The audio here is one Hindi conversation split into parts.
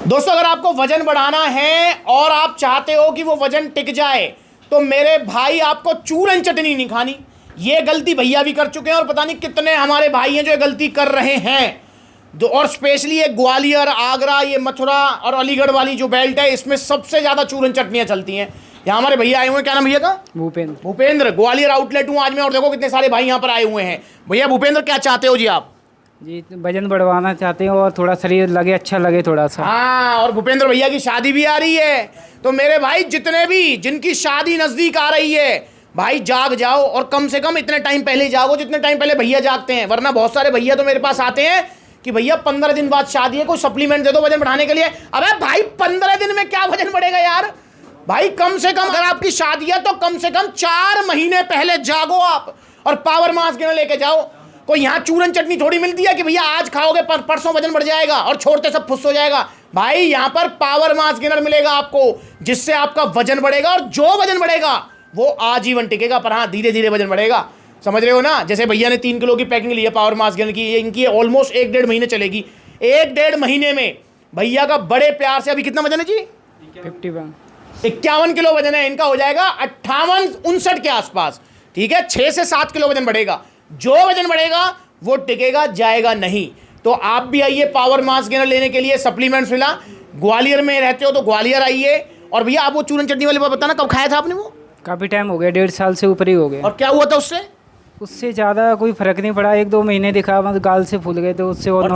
दोस्तों अगर आपको वजन बढ़ाना है और आप चाहते हो कि वो वजन टिक जाए तो मेरे भाई आपको चूरन चटनी नहीं खानी। ये गलती भैया भी कर चुके हैं और पता नहीं कितने हमारे भाई हैं जो ये गलती कर रहे हैं। और स्पेशली ये ग्वालियर, आगरा, ये मथुरा और अलीगढ़ वाली जो बेल्ट है इसमें सबसे ज़्यादा चूरन चटनियाँ चलती हैं। यहाँ हमारे भैया आए हुए हैं, क्या नाम भैया का? भूपेंद्र। ग्वालियर आउटलेट हूँ आज मैं और देखो कितने सारे भाई यहाँ पर आए हुए हैं। भैया भूपेंद्र क्या चाहते हो जी आप? जी वजन बढ़वाना चाहते हो और थोड़ा शरीर लगे, अच्छा लगे थोड़ा सा। हाँ, और भूपेंद्र भैया की शादी भी आ रही है तो मेरे भाई जितने भी जिनकी शादी नजदीक आ रही है भाई जाग जाओ, और कम से कम इतने टाइम पहले जागो जितने टाइम पहले भैया जागते हैं। वरना बहुत सारे भैया तो मेरे पास आते हैं कि भैया 15 दिन बाद शादी है, कोई सप्लीमेंट दे दो वजन बढ़ाने के लिए। अबे भाई 15 दिन में क्या वजन बढ़ेगा यार? भाई कम से कम अगर आपकी शादी है तो कम से कम 4 महीने पहले जागो आप और पावर मास गेनर लेके जाओ। कोई यहाँ चूरन चटनी थोड़ी मिलती है कि भैया आज खाओगे परसों वजन बढ़ जाएगा और छोड़ते सब फुस हो जाएगा। भाई यहाँ पर पावर मास गेनर मिलेगा आपको जिससे आपका वजन बढ़ेगा और जो वजन बढ़ेगा वो आजीवन टिकेगा। पर हाँ, धीरे धीरे वजन बढ़ेगा, समझ रहे हो ना? जैसे भैया ने 3 किलो की पैकिंग ली है पावर मास गेनर की, इनकी ऑलमोस्ट 1-1.5 महीने चलेगी। 1-1.5 महीने में भैया का बड़े प्यार से, अभी कितना वजन है जी? 51 किलो वजन है इनका, हो जाएगा 58-59 के आसपास। ठीक है, 6 से 7 किलो वजन बढ़ेगा। जो वजन बढ़ेगा वो टिकेगा, जाएगा नहीं। तो आप भी आइए पावर मास गेनर लेने के लिए, सप्लीमेंट्स मिला। ग्वालियर में रहते हो तो ग्वालियर आइए। और भैया आप वो चूरन चटनी वाली बात बताना, कब खाया था आपने वो? काफ़ी टाइम हो गया, 1.5 साल से ऊपर ही हो गया। और क्या हुआ था उससे? उससे ज़्यादा कोई फर्क नहीं पड़ा, 1-2 महीने दिखा, मतलब गाल से फूल गए तो उससे। और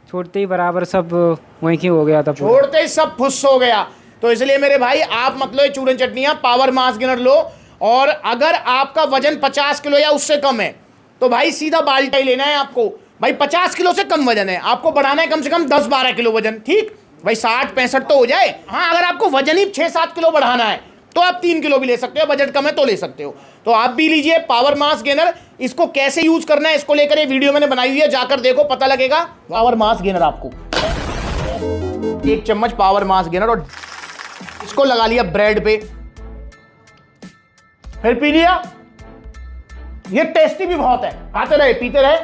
छोड़ते ही बराबर सब वहीं की हो गया था, छोड़ते ही सब फुस हो गया। तो इसलिए मेरे भाई आप मतलब चूरन चटनियाँ पावर मास गेनर लो। और अगर आपका वजन 50 किलो या उससे कम है तो भाई सीधा बाल्टा ही लेना है आपको। भाई 50 किलो से कम वजन है, आपको बढ़ाना है कम से कम 10-12 किलो वजन। ठीक भाई, 60-65 तो हो जाए। हाँ, अगर आपको वजन ही 6-7 किलो बढ़ाना है तो आप 3 किलो भी ले सकते हो, बजट कम है तो ले सकते हो। तो आप भी लीजिए पावर मास गेनर। इसको कैसे यूज करना है इसको लेकर ये वीडियो मैंने बनाई हुई है, जाकर देखो, पता लगेगा। पावर मास गेनर आपको 1 चम्मच पावर मास गेनर, और इसको लगा लिया ब्रेड पे, फिर पी लिया। ये टेस्टी भी बहुत है, खाते रहे पीते रहे।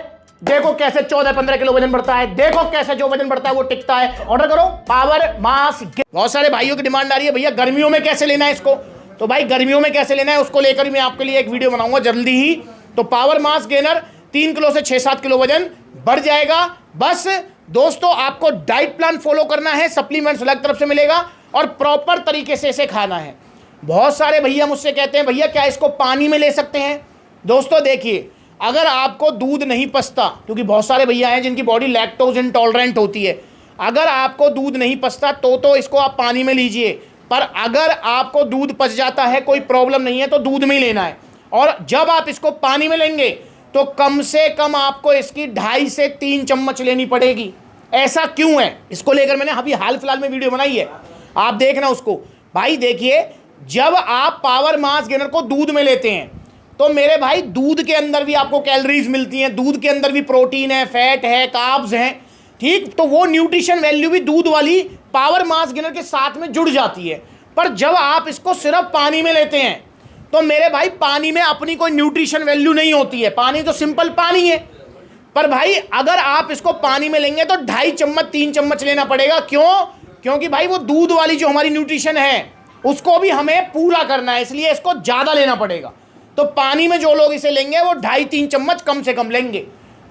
देखो कैसे 14-15 किलो वजन बढ़ता है, देखो कैसे जो वजन बढ़ता है वो टिकता है। ऑर्डर करो पावर मास। बहुत सारे भाइयों की डिमांड आ रही है भैया गर्मियों में कैसे लेना है इसको। तो भाई गर्मियों में कैसे लेना है उसको लेकर मैं आपके लिए एक वीडियो बनाऊंगा जल्दी ही। तो पावर मास गेनर 3 किलो से 6-7 किलो वजन बढ़ जाएगा। बस दोस्तों आपको डाइट प्लान फॉलो करना है, सप्लीमेंट्स अलग तरफ से मिलेगा और प्रॉपर तरीके से इसे खाना है। बहुत सारे भैया मुझसे कहते हैं भैया क्या इसको पानी में ले सकते हैं? दोस्तों देखिए, अगर आपको दूध नहीं पचता, क्योंकि बहुत सारे भैया हैं जिनकी बॉडी लैक्टोज इंटॉलरेंट होती है, अगर आपको दूध नहीं पचता तो इसको आप पानी में लीजिए। पर अगर आपको दूध पच जाता है, कोई प्रॉब्लम नहीं है, तो दूध में ही लेना है। और जब आप इसको पानी में लेंगे तो कम से कम आपको इसकी 2.5 से 3 चम्मच लेनी पड़ेगी। ऐसा क्यों है इसको लेकर मैंने अभी हाल फिलहाल में वीडियो बनाई है, आप देखना उसको। भाई देखिए, जब आप पावर मास गेनर को दूध में लेते हैं तो मेरे भाई दूध के अंदर भी आपको कैलोरीज मिलती हैं, दूध के अंदर भी प्रोटीन है, फैट है, कार्ब्स हैं। ठीक, तो वो न्यूट्रिशन वैल्यू भी दूध वाली पावर मास गेनर के साथ में जुड़ जाती है। पर जब आप इसको सिर्फ पानी में लेते हैं तो मेरे भाई पानी में अपनी कोई न्यूट्रिशन वैल्यू नहीं होती है, पानी तो सिंपल पानी है। पर भाई अगर आप इसको पानी में लेंगे तो 2.5 चम्मच 3 चम्मच लेना पड़ेगा। क्यों? क्योंकि भाई वो दूध वाली जो हमारी न्यूट्रिशन है उसको भी हमें पूरा करना है, इसलिए इसको ज़्यादा लेना पड़ेगा। तो पानी में जो लोग इसे लेंगे वो 2.5-3 चम्मच कम से कम लेंगे,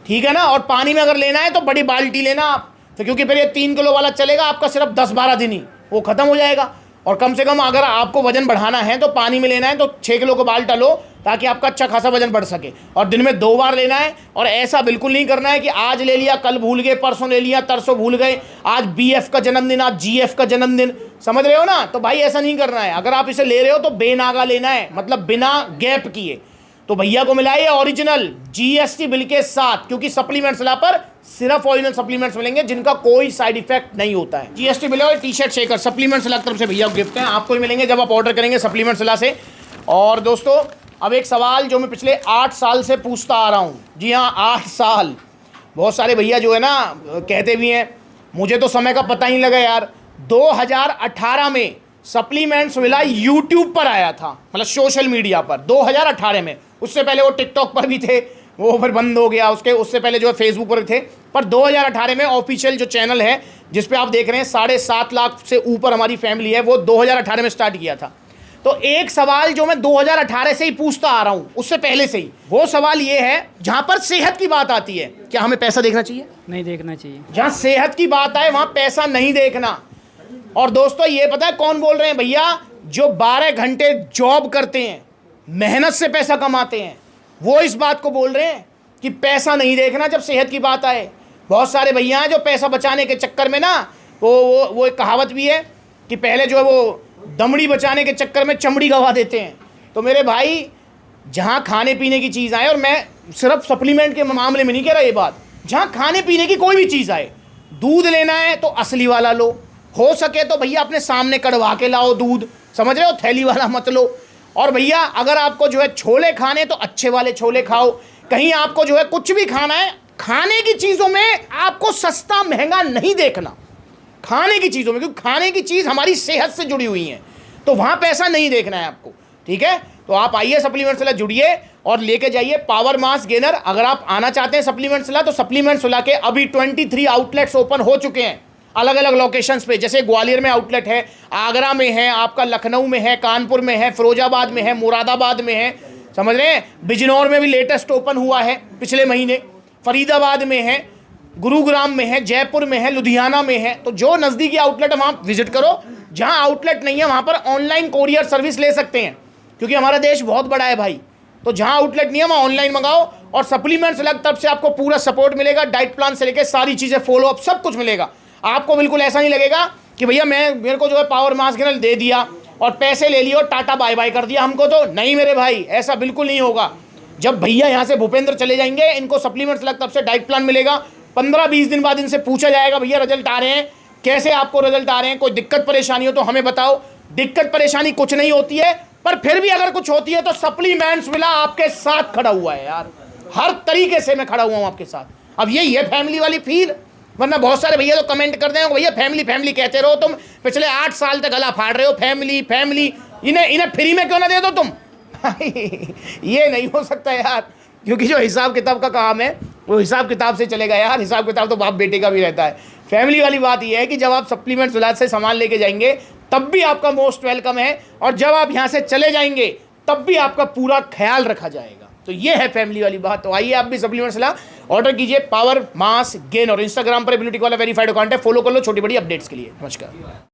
ठीक है ना? और पानी में अगर लेना है तो बड़ी बाल्टी लेना आप, तो क्योंकि फिर ये 3 किलो वाला चलेगा आपका सिर्फ 10-12 दिन ही, वो ख़त्म हो जाएगा। और कम से कम अगर आपको वजन बढ़ाना है तो पानी में लेना है तो 6 किलो का बाल्टा लो ताकि आपका अच्छा खासा वजन बढ़ सके। और दिन में 2 बार लेना है। और ऐसा बिल्कुल नहीं करना है कि आज ले लिया कल भूल गए, परसों ले लिया तरसों भूल गए, आज BF का जन्मदिन, आज GF का जन्मदिन, समझ रहे हो ना? तो भाई ऐसा नहीं करना है। अगर आप इसे ले रहे हो तो बेनागा लेना है, मतलब बिना गैप किए। तो भैया को मिला है ओरिजिनल GST बिल के साथ, क्योंकि सप्लीमेंट्स ला पर सिर्फ ओरिजिनल सप्लीमेंट्स मिलेंगे जिनका कोई साइड इफेक्ट नहीं होता है। GST बिल और टी-शर्ट शेकर सप्लीमेंट्स ला तरफ से भैया को गिफ्ट है, आपको ही मिलेंगे जब आप ऑर्डर करेंगे सप्लीमेंट्स ला से। और दोस्तों अब एक सवाल जो मैं पिछले 8 साल से पूछता आ रहा हूँ, जी हाँ 8 साल। बहुत सारे भैया जो है ना कहते भी हैं मुझे तो समय का पता ही नहीं लगा यार। 2018 में सप्लीमेंट्स मिला यूट्यूब पर आया था, मतलब सोशल मीडिया पर 2018 में। उससे पहले वो टिकटॉक पर भी थे, वो फिर बंद हो गया, उससे पहले जो है फेसबुक पर थे। पर 2018 में ऑफिशियल जो चैनल है जिस पे आप देख रहे हैं 7.5 लाख से ऊपर हमारी फैमिली है, वो 2018 में स्टार्ट किया था। तो एक सवाल जो मैं 2018 से ही पूछता आ रहा हूं, उससे पहले से ही, वो सवाल ये है जहां पर सेहत की बात आती है, क्या हमें पैसा देखना चाहिए? नहीं देखना चाहिए। जहां सेहत की बात आए वहां पैसा नहीं देखना। और दोस्तों ये पता है कौन बोल रहे हैं भैया? जो 12 घंटे जॉब करते हैं, मेहनत से पैसा कमाते हैं, वो इस बात को बोल रहे हैं कि पैसा नहीं देखना जब सेहत की बात आए। बहुत सारे भैया हैं जो पैसा बचाने के चक्कर में ना, वो एक कहावत भी है कि पहले जो है वो दमड़ी बचाने के चक्कर में चमड़ी गवा देते हैं। तो मेरे भाई, जहाँ खाने पीने की चीज़ आए, और मैं सिर्फ सप्लीमेंट के मामले में नहीं कह रहा ये बात, जहाँ खाने पीने की कोई भी चीज़ आए, दूध लेना है तो असली वाला लो, हो सके तो भैया अपने सामने कड़वा के लाओ दूध, समझ रहे हो, थैली वाला मत लो। और भैया अगर आपको जो है छोले खाने तो अच्छे वाले छोले खाओ। कहीं आपको जो है कुछ भी खाना है, खाने की चीज़ों में आपको सस्ता महंगा नहीं देखना, खाने की चीज़ों में, क्योंकि खाने की चीज़ हमारी सेहत से जुड़ी हुई है, तो वहाँ पैसा नहीं देखना है आपको, ठीक है। तो आप आइए सप्लीमेंट सलाह जुड़िए और लेके जाइए पावर मास गेनर। अगर आप आना चाहते हैं सप्लीमेंट सलाह, तो सप्लीमेंट सलाह के अभी 23 आउटलेट्स ओपन हो चुके हैं अलग अलग लोकेशंस पे। जैसे ग्वालियर में आउटलेट है, आगरा में है, आपका लखनऊ में है, कानपुर में है, फिरोजाबाद में है, मुरादाबाद में है, समझ रहे हैं, बिजनौर में भी लेटेस्ट ओपन हुआ है पिछले महीने, फरीदाबाद में है, गुरुग्राम में है, जयपुर में है, लुधियाना में है। तो जो नज़दीकी आउटलेट है वहाँ विजिट करो। जहाँ आउटलेट नहीं है वहाँ पर ऑनलाइन कोरियर सर्विस ले सकते हैं, क्योंकि हमारा देश बहुत बड़ा है भाई। तो जहाँ आउटलेट नहीं है वहाँ ऑनलाइन मंगाओ, और सप्लीमेंट्स अलग तरफ से आपको पूरा सपोर्ट मिलेगा, डाइट प्लान से लेकर सारी चीज़ें, फॉलो अप सब कुछ मिलेगा आपको। बिल्कुल ऐसा नहीं लगेगा कि भैया मेरे को जो है पावर मास गेनर दे दिया और पैसे ले लिए और टाटा बाय बाय कर दिया हमको, तो नहीं मेरे भाई, ऐसा बिल्कुल नहीं होगा। जब भैया यहाँ से भूपेंद्र चले जाएंगे, इनको सप्लीमेंट्स अलग तरफ से डाइट प्लान मिलेगा। 15-20 दिन बाद इनसे पूछा जाएगा भैया रिजल्ट आ रहे हैं, कैसे आपको रिजल्ट आ रहे हैं, कोई दिक्कत परेशानी हो तो हमें बताओ। दिक्कत परेशानी कुछ नहीं होती है, पर फिर भी अगर कुछ होती है तो सप्लीमेंट्स मिला आपके साथ खड़ा हुआ है यार, हर तरीके से मैं खड़ा हुआ हूँ आपके साथ। अब यही है फैमिली वाली फील। वरना बहुत सारे भैया तो कमेंट कर देंगे भैया फैमिली फैमिली कहते रहो, तुम पिछले 8 साल तक गला फाड़ रहे हो, फैमिली फैमिली, इन्हें फ्री में क्यों ना दे दो तुम? ये नहीं हो सकता यार, क्योंकि जो हिसाब किताब का काम है वो हिसाब किताब से चलेगा यार। हिसाब किताब तो बाप बेटे का भी रहता है। फैमिली वाली बात ये है कि जब आप सप्लीमेंट्स इलाज से सामान लेके जाएंगे तब भी आपका मोस्ट वेलकम है, और जब आप यहाँ से चले जाएंगे तब भी आपका पूरा ख्याल रखा जाएगा। तो ये है फैमिली वाली बात। तो आइए आप भी सप्लीमेंट्स ला ऑर्डर कीजिए, पावर मास गेन, और इंस्टाग्राम पर ब्यूटी वाला वेरीफाइड अकाउंट है, फॉलो कर लो छोटी बड़ी अपडेट्स के लिए। नमस्कार।